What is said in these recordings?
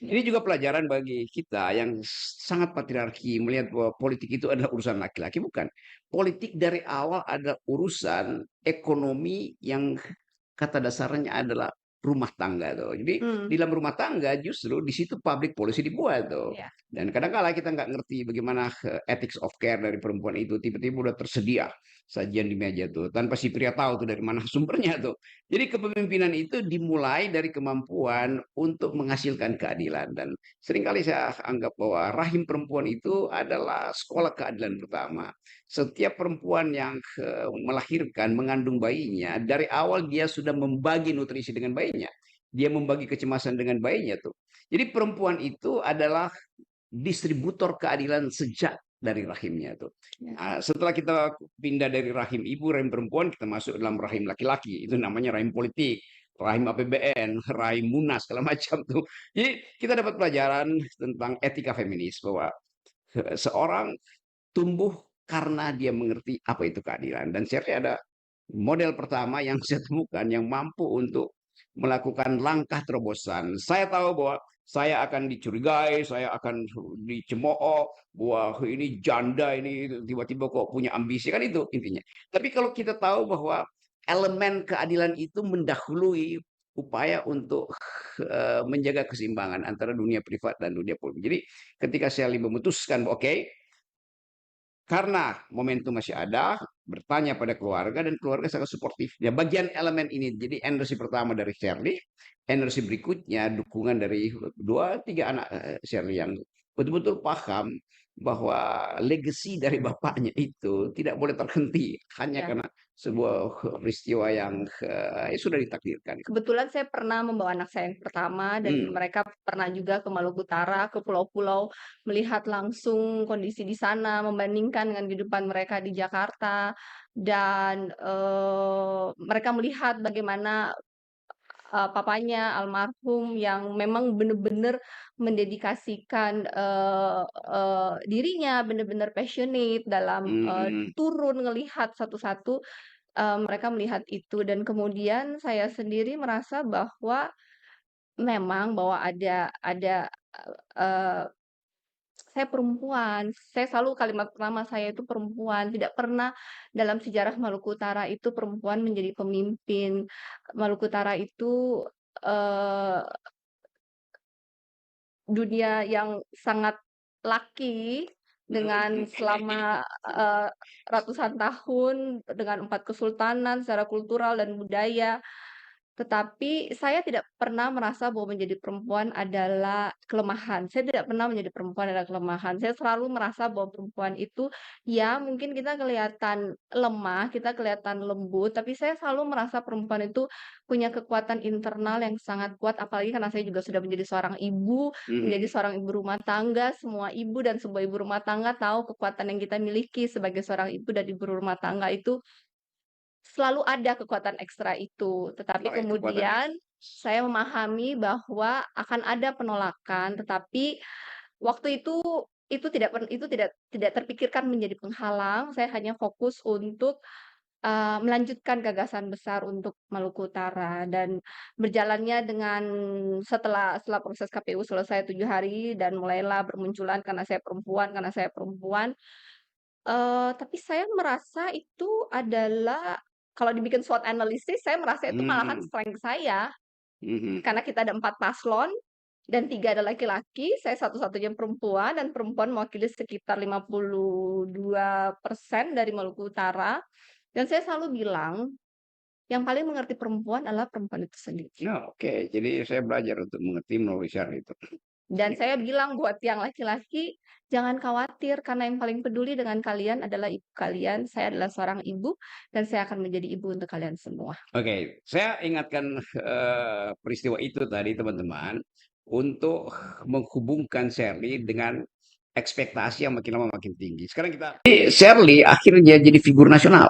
Ini juga pelajaran bagi kita yang sangat patriarki melihat bahwa politik itu adalah urusan laki-laki, bukan. Politik dari awal ada urusan ekonomi yang kata dasarnya adalah rumah tangga tuh. Jadi di Hmm, dalam rumah tangga justru di situ public policy dibuat tuh. ya. Dan kadang-kala kita nggak ngerti bagaimana ethics of care dari perempuan itu tiba-tiba udah tersedia sajian di meja tuh tanpa si pria tahu tuh dari mana sumbernya tuh. Jadi kepemimpinan itu dimulai dari kemampuan untuk menghasilkan keadilan dan seringkali saya anggap bahwa rahim perempuan itu adalah sekolah keadilan pertama. Setiap perempuan yang melahirkan, mengandung bayinya, dari awal dia sudah membagi nutrisi dengan bayinya. Dia membagi kecemasan dengan bayinya tuh. Jadi perempuan itu adalah distributor keadilan sejak dari rahimnya tuh. Ya. Setelah kita pindah dari rahim ibu, rahim perempuan, kita masuk dalam rahim laki-laki. Itu namanya rahim politik, rahim APBN, rahim Munas, segala macam tuh. Jadi kita dapat pelajaran tentang etika feminis bahwa seorang tumbuh karena dia mengerti apa itu keadilan. Dan saya ada model pertama yang saya temukan yang mampu untuk melakukan langkah terobosan. Saya tahu bahwa saya akan dicurigai, saya akan dicemooh, bahwa ini janda, ini tiba-tiba kok punya ambisi, kan itu intinya. Tapi kalau kita tahu bahwa elemen keadilan itu mendahului upaya untuk menjaga keseimbangan antara dunia privat dan dunia publik. Jadi ketika saya memutuskan, oke, karena momentum masih ada, bertanya pada keluarga dan keluarga sangat suportif. Ya, bagian elemen ini jadi energi pertama dari Shirley, energi berikutnya dukungan dari dua tiga anak Shirley yang betul-betul paham bahwa legacy dari bapaknya itu tidak boleh terhenti hanya Ya. karena sebuah peristiwa yang sudah ditakdirkan. Kebetulan saya pernah membawa anak saya yang pertama dan Hmm. mereka pernah juga ke Maluku Utara, ke pulau-pulau, melihat langsung kondisi di sana, membandingkan dengan kehidupan mereka di Jakarta dan mereka melihat bagaimana papanya almarhum yang memang benar-benar mendedikasikan dirinya, benar-benar passionate dalam Hmm. turun ngelihat satu-satu. Mereka melihat itu dan kemudian saya sendiri merasa bahwa memang bahwa ada, eee, saya perempuan, saya selalu kalimat pertama saya itu perempuan, tidak pernah dalam sejarah Maluku Utara itu perempuan menjadi pemimpin. Maluku Utara itu, eee, dunia yang sangat laki dengan selama, ratusan tahun dengan 4 kesultanan secara kultural dan budaya. Tetapi saya tidak pernah merasa bahwa menjadi perempuan adalah kelemahan. Saya tidak pernah menjadi perempuan adalah kelemahan. Saya selalu merasa bahwa perempuan itu, ya mungkin kita kelihatan lemah, kita kelihatan lembut, tapi saya selalu merasa perempuan itu punya kekuatan internal yang sangat kuat, apalagi karena saya juga sudah menjadi seorang ibu, menjadi Hmm. seorang ibu rumah tangga. Semua ibu dan sebuah ibu rumah tangga tahu kekuatan yang kita miliki sebagai seorang ibu dan ibu rumah tangga itu selalu ada kekuatan ekstra itu, tetapi Baik, kekuatan kemudian saya memahami bahwa akan ada penolakan, tetapi waktu itu tidak terpikirkan menjadi penghalang, saya hanya fokus untuk, melanjutkan gagasan besar untuk Maluku Utara dan berjalannya dengan setelah proses KPU selesai 7 hari dan mulailah bermunculan karena saya perempuan. Tapi saya merasa itu adalah kalau dibikin SWOT analysis, saya merasa itu malahan Hmm. strength saya. Hmm. Karena kita ada 4 paslon dan 3 ada laki-laki, saya satu-satunya perempuan dan perempuan mewakili sekitar 52% dari Maluku Utara. Dan saya selalu bilang, yang paling mengerti perempuan adalah perempuan itu sendiri. Ya, oke. Jadi saya belajar untuk mengerti melalui share itu. Dan saya bilang buat yang laki-laki, jangan khawatir karena yang paling peduli dengan kalian adalah ibu kalian. Saya adalah seorang ibu dan saya akan menjadi ibu untuk kalian semua. Oke, saya ingatkan peristiwa itu tadi teman-teman untuk menghubungkan Shirley dengan ekspektasi yang makin lama makin tinggi. Sekarang kita jadi Shirley akhirnya jadi figur nasional.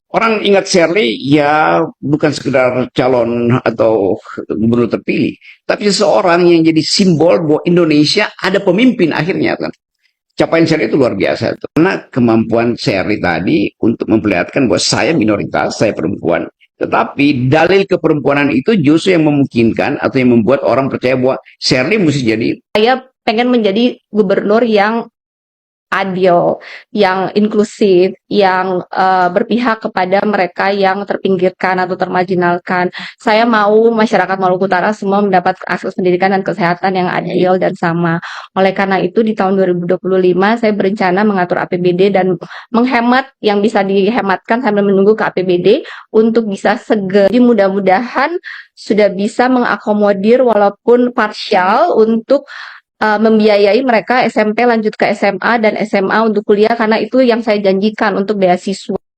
Orang ingat Shirley ya bukan sekedar calon atau gubernur terpilih, tapi seseorang yang jadi simbol bahwa Indonesia ada pemimpin akhirnya kan. Capaian Shirley itu luar biasa. Karena kemampuan Shirley tadi untuk memperlihatkan bahwa saya minoritas, saya perempuan, Tetapi dalil keperempuanan itu justru yang memungkinkan atau yang membuat orang percaya bahwa Shirley mesti jadi. Saya pengen menjadi gubernur yang adil, yang inklusif, yang berpihak kepada mereka yang terpinggirkan atau termarginalkan. Saya mau masyarakat Maluku Utara semua mendapat akses pendidikan dan kesehatan yang adil dan sama. Oleh karena itu di tahun 2025 saya berencana mengatur APBD dan menghemat yang bisa dihematkan sambil menunggu ke APBD untuk bisa segera. Jadi mudah-mudahan sudah bisa mengakomodir walaupun parsial untuk membiayai mereka SMP lanjut ke SMA dan SMA untuk kuliah karena itu yang saya janjikan untuk beasiswa.